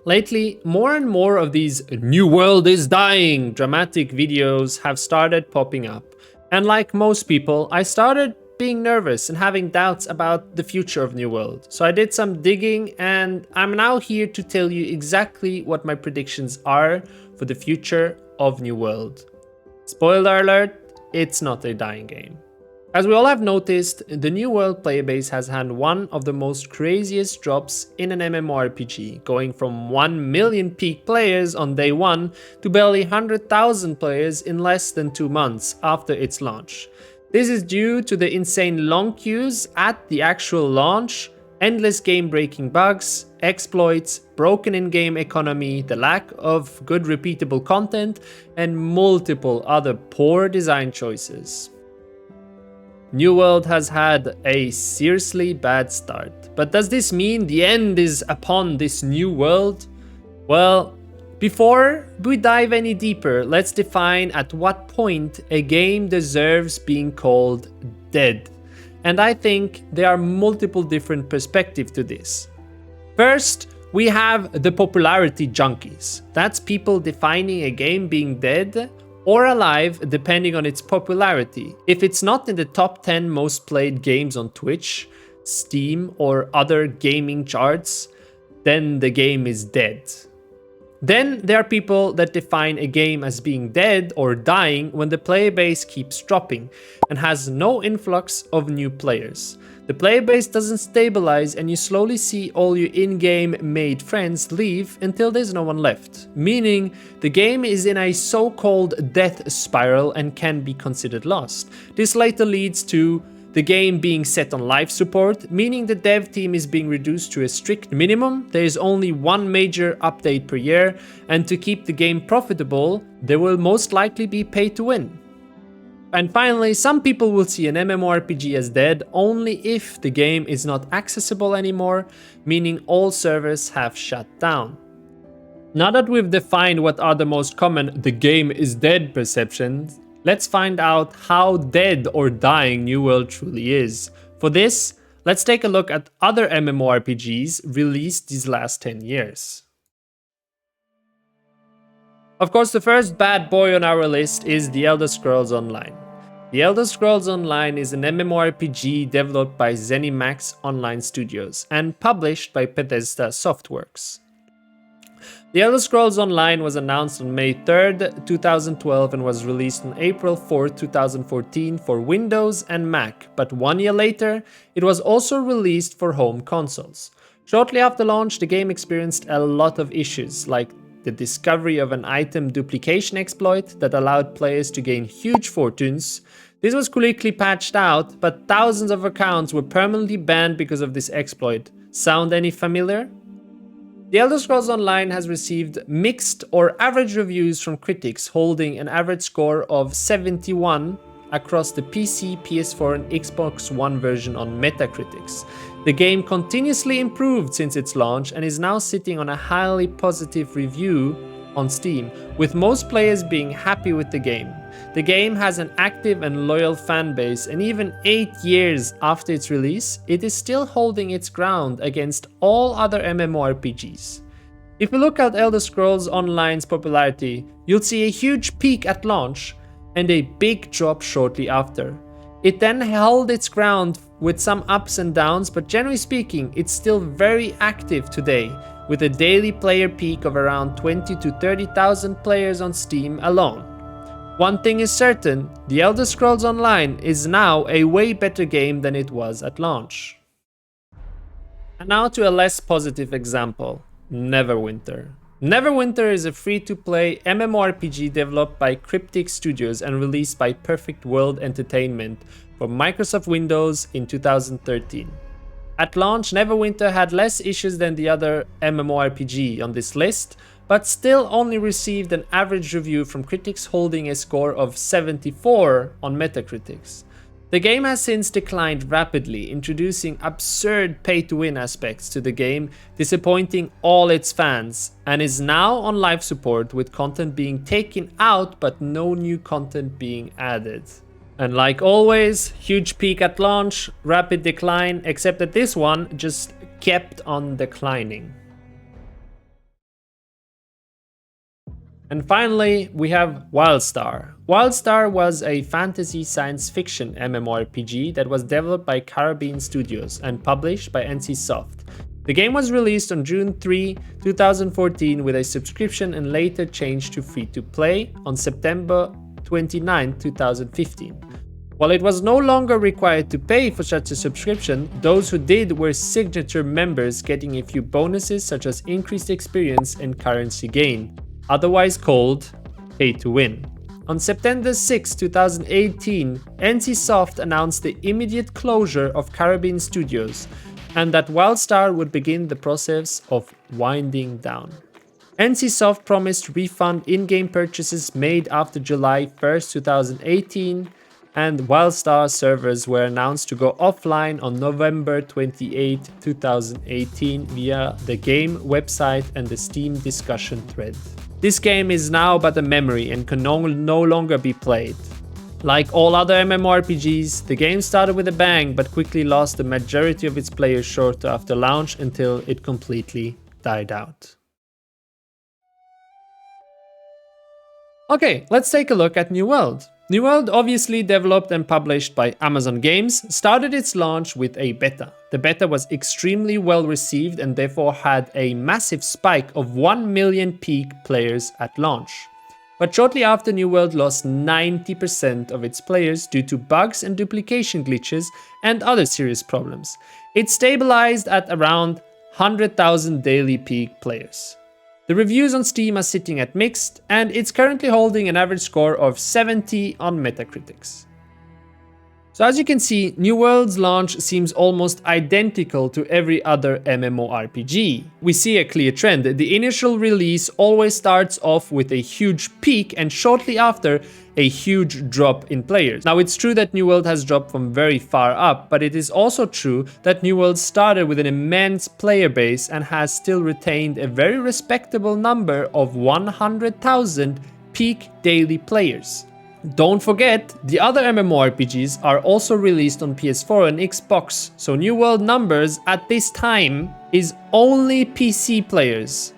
Lately, more and more of these "new world is dying" dramatic videos have started popping up. And like most people, I started being nervous and having doubts about the future of New World. So I did some digging and I'm now here to tell you exactly what my predictions are for the future of New World. Spoiler alert, it's not a dying game. As we all have noticed, the New World player base has had one of the most craziest drops in an MMORPG, going from 1 million peak players on day 1 to barely 100,000 players in less than 2 months after its launch. This is due to the insane long queues at the actual launch, endless game-breaking bugs, exploits, broken in-game economy, the lack of good repeatable content, and multiple other poor design choices. New World has had a seriously bad start, but does this mean the end is upon this new world? Well, before we dive any deeper, let's define at what point a game deserves being called dead. And I think there are multiple different perspectives to this. First, we have the popularity junkies. That's people defining a game being dead or alive depending on its popularity. If it's not in the top 10 most played games on Twitch, Steam, or other gaming charts, then the game is dead. Then there are people that define a game as being dead or dying when the player base keeps dropping and has no influx of new players. The player base doesn't stabilize and you slowly see all your in-game made friends leave until there's no one left, meaning the game is in a so-called death spiral and can be considered lost. This later leads to the game being set on life support, meaning the dev team is being reduced to a strict minimum. There is only one major update per year, and to keep the game profitable, there will most likely be pay to win. And finally, some people will see an MMORPG as dead only if the game is not accessible anymore, meaning all servers have shut down. Now that we've defined what are the most common "the game is dead" perceptions, let's find out how dead or dying New World truly is. For this, let's take a look at other MMORPGs released these last 10 years. Of course, the first bad boy on our list is The Elder Scrolls Online. The Elder Scrolls Online is an MMORPG developed by ZeniMax Online Studios and published by Bethesda Softworks. The Elder Scrolls Online was announced on May 3rd, 2012 and was released on April 4th, 2014 for Windows and Mac, but 1 year later, it was also released for home consoles. Shortly after launch, the game experienced a lot of issues, like the discovery of an item duplication exploit that allowed players to gain huge fortunes. This was quickly patched out, but thousands of accounts were permanently banned because of this exploit. Sound any familiar? The Elder Scrolls Online has received mixed or average reviews from critics, holding an average score of 71 across the PC, PS4 and Xbox One version on Metacritic. The game continuously improved since its launch and is now sitting on a highly positive review on Steam, with most players being happy with the game. The game has an active and loyal fan base, and even 8 years after its release, it is still holding its ground against all other MMORPGs. If you look at Elder Scrolls Online's popularity, you'll see a huge peak at launch and a big drop shortly after. It then held its ground with some ups and downs, but generally speaking, it's still very active today, with a daily player peak of around 20 to 30,000 players on Steam alone. One thing is certain, The Elder Scrolls Online is now a way better game than it was at launch. And now to a less positive example, Neverwinter. Neverwinter is a free-to-play MMORPG developed by Cryptic Studios and released by Perfect World Entertainment for Microsoft Windows in 2013. At launch, Neverwinter had less issues than the other MMORPG on this list, but still only received an average review from critics holding a score of 74 on Metacritic. The game has since declined rapidly, introducing absurd pay-to-win aspects to the game, disappointing all its fans, and is now on life support with content being taken out but no new content being added. And like always, huge peak at launch, rapid decline, except that this one just kept on declining. And finally, we have Wildstar. Wildstar was a fantasy science fiction MMORPG that was developed by Caribbean Studios and published by NCSoft. The game was released on June 3, 2014 with a subscription and later changed to free-to-play on September 29, 2015. While it was no longer required to pay for such a subscription, those who did were signature members getting a few bonuses such as increased experience and currency gain, otherwise called pay to win. On September 6, 2018, NCSoft announced the immediate closure of Caribbean Studios and that Wildstar would begin the process of winding down. NCSoft promised refund in-game purchases made after July 1, 2018, and Wildstar servers were announced to go offline on November 28, 2018 via the game website and the Steam discussion thread. This game is now but a memory and can no longer be played. Like all other MMORPGs, the game started with a bang but quickly lost the majority of its players shortly after launch until it completely died out. Okay, let's take a look at New World. New World, obviously developed and published by Amazon Games, started its launch with a beta. The beta was extremely well received and therefore had a massive spike of 1 million peak players at launch. But shortly after, New World lost 90% of its players due to bugs and duplication glitches and other serious problems. It stabilized at around 100,000 daily peak players. The reviews on Steam are sitting at mixed, and it's currently holding an average score of 70 on Metacritic. So as you can see, New World's launch seems almost identical to every other MMORPG. We see a clear trend. The initial release always starts off with a huge peak and shortly after a huge drop in players. Now it's true that New World has dropped from very far up, but it is also true that New World started with an immense player base and has still retained a very respectable number of 100,000 peak daily players. Don't forget, the other MMORPGs are also released on PS4 and Xbox, so New World numbers at this time is only PC players.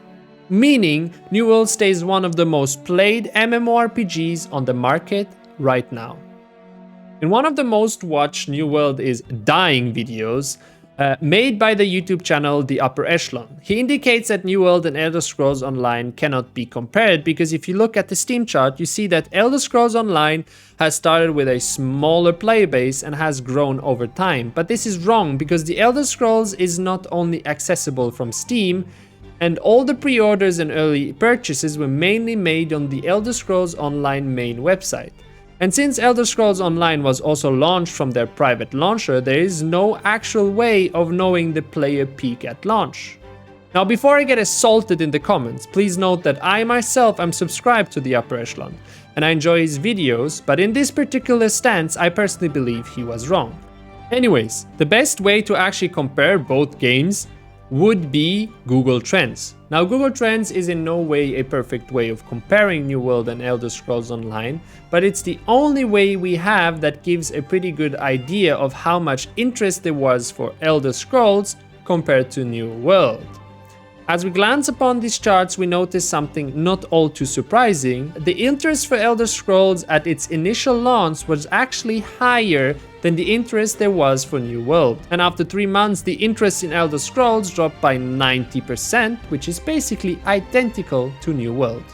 Meaning, New World stays one of the most played MMORPGs on the market right now. In one of the most watched New World is Dying videos, made by the YouTube channel The Upper Echelon. He indicates that New World and Elder Scrolls Online cannot be compared because if you look at the Steam chart, you see that Elder Scrolls Online has started with a smaller player base and has grown over time. But this is wrong because the Elder Scrolls is not only accessible from Steam, and all the pre-orders and early purchases were mainly made on the Elder Scrolls Online main website. And since Elder Scrolls Online was also launched from their private launcher, there is no actual way of knowing the player peak at launch. Now before I get assaulted in the comments, please note that I myself am subscribed to the Upper Echelon and I enjoy his videos, but in this particular stance I personally believe he was wrong. Anyways, the best way to actually compare both games would be Google Trends. Now Google Trends is in no way a perfect way of comparing New World and Elder Scrolls Online, but it's the only way we have that gives a pretty good idea of how much interest there was for Elder Scrolls compared to New World. As we glance upon these charts, we notice something not all too surprising. The interest for Elder Scrolls at its initial launch was actually higher than the interest there was for New World. And after 3 months, the interest in Elder Scrolls dropped by 90%, which is basically identical to New World.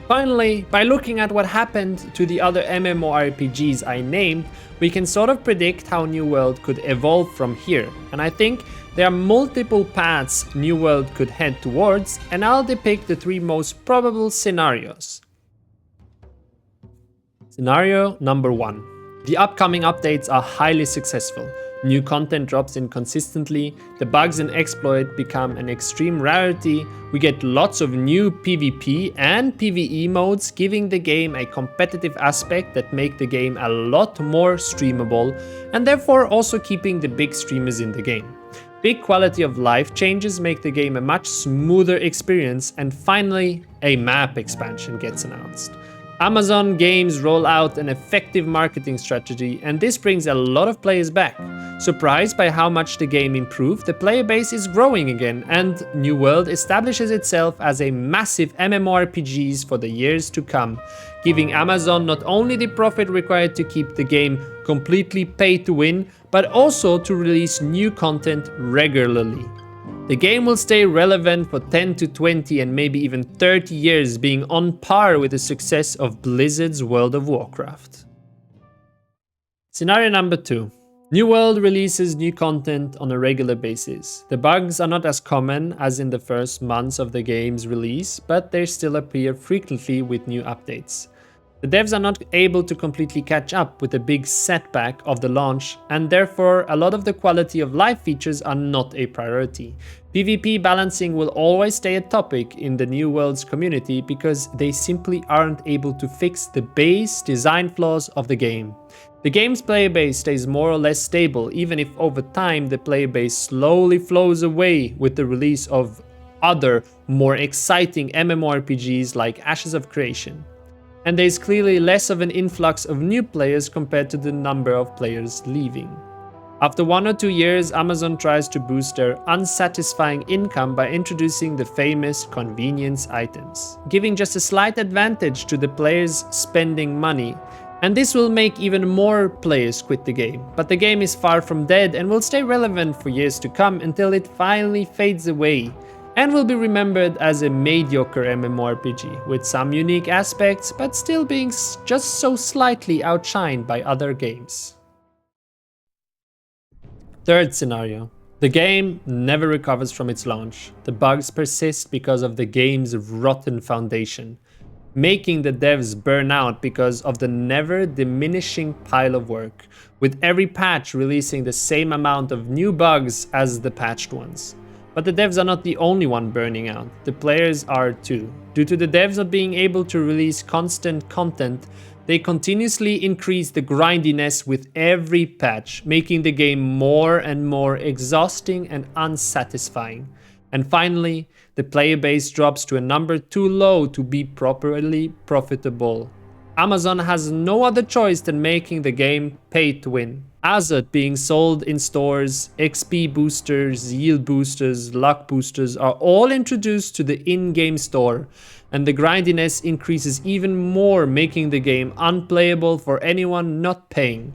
Finally, by looking at what happened to the other MMORPGs I named, we can sort of predict how New World could evolve from here. And I think there are multiple paths New World could head towards, and I'll depict the 3 most probable scenarios. Scenario number 1. The upcoming updates are highly successful. New content drops in consistently, the bugs and exploits become an extreme rarity, we get lots of new PvP and PvE modes, giving the game a competitive aspect that make the game a lot more streamable, and therefore also keeping the big streamers in the game. Big quality of life changes make the game a much smoother experience, and finally, a map expansion gets announced. Amazon Games roll out an effective marketing strategy, and this brings a lot of players back. Surprised by how much the game improved, the player base is growing again, and New World establishes itself as a massive MMORPGs for the years to come, giving Amazon not only the profit required to keep the game completely pay to win, but also to release new content regularly. The game will stay relevant for 10 to 20 and maybe even 30 years, being on par with the success of Blizzard's World of Warcraft. Scenario number 2. New World releases new content on a regular basis. The bugs are not as common as in the first months of the game's release, but they still appear frequently with new updates. The devs are not able to completely catch up with the big setback of the launch, and therefore a lot of the quality of life features are not a priority. PvP balancing will always stay a topic in the New World's community because they simply aren't able to fix the base design flaws of the game. The game's player base stays more or less stable, even if over time the player base slowly flows away with the release of other, more exciting MMORPGs like Ashes of Creation. And there's clearly less of an influx of new players compared to the number of players leaving. After 1 or 2 years, Amazon tries to boost their unsatisfying income by introducing the famous convenience items, giving just a slight advantage to the players spending money. And this will make even more players quit the game. But the game is far from dead and will stay relevant for years to come until it finally fades away, and will be remembered as a mediocre MMORPG with some unique aspects, but still being just so slightly outshined by other games. Third scenario. The game never recovers from its launch. The bugs persist because of the game's rotten foundation, making the devs burn out because of the never diminishing pile of work, with every patch releasing the same amount of new bugs as the patched ones. But the devs are not the only one burning out, the players are too. Due to the devs not being able to release constant content, they continuously increase the grindiness with every patch, making the game more and more exhausting and unsatisfying. And finally, the player base drops to a number too low to be properly profitable. Amazon has no other choice than making the game pay to win. Assets being sold in stores, XP boosters, yield boosters, luck boosters are all introduced to the in-game store, and the grindiness increases even more, making the game unplayable for anyone not paying.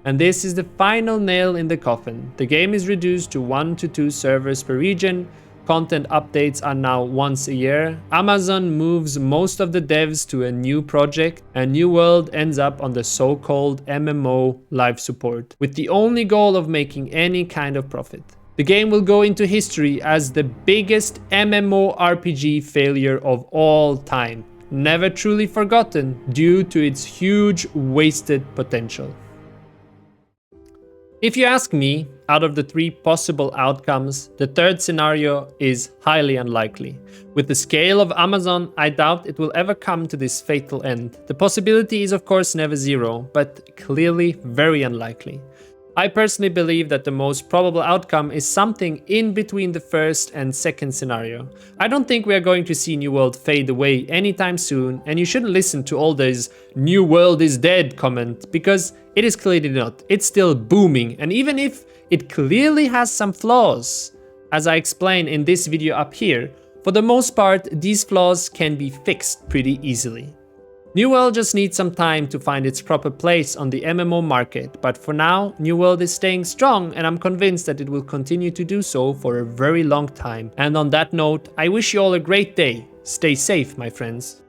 And this is the final nail in the coffin. The game is reduced to 1 to 2 servers per region. Content updates are now once a year. Amazon moves most of the devs to a new project, and New World ends up on the so-called MMO live support, with the only goal of making any kind of profit. The game will go into history as the biggest MMORPG failure of all time, never truly forgotten due to its huge wasted potential. If you ask me, out of the 3 possible outcomes, the third scenario is highly unlikely. With the scale of Amazon, I doubt it will ever come to this fatal end. The possibility is of course never zero, but clearly very unlikely. I personally believe that the most probable outcome is something in between the first and second scenario. I don't think we are going to see New World fade away anytime soon, and you shouldn't listen to all those "New World is dead" comments, because it is clearly not. It's still booming, and even if it clearly has some flaws, as I explain in this video up here, for the most part these flaws can be fixed pretty easily. New World just needs some time to find its proper place on the MMO market, but for now, New World is staying strong, and I'm convinced that it will continue to do so for a very long time. And on that note, I wish you all a great day. Stay safe, my friends.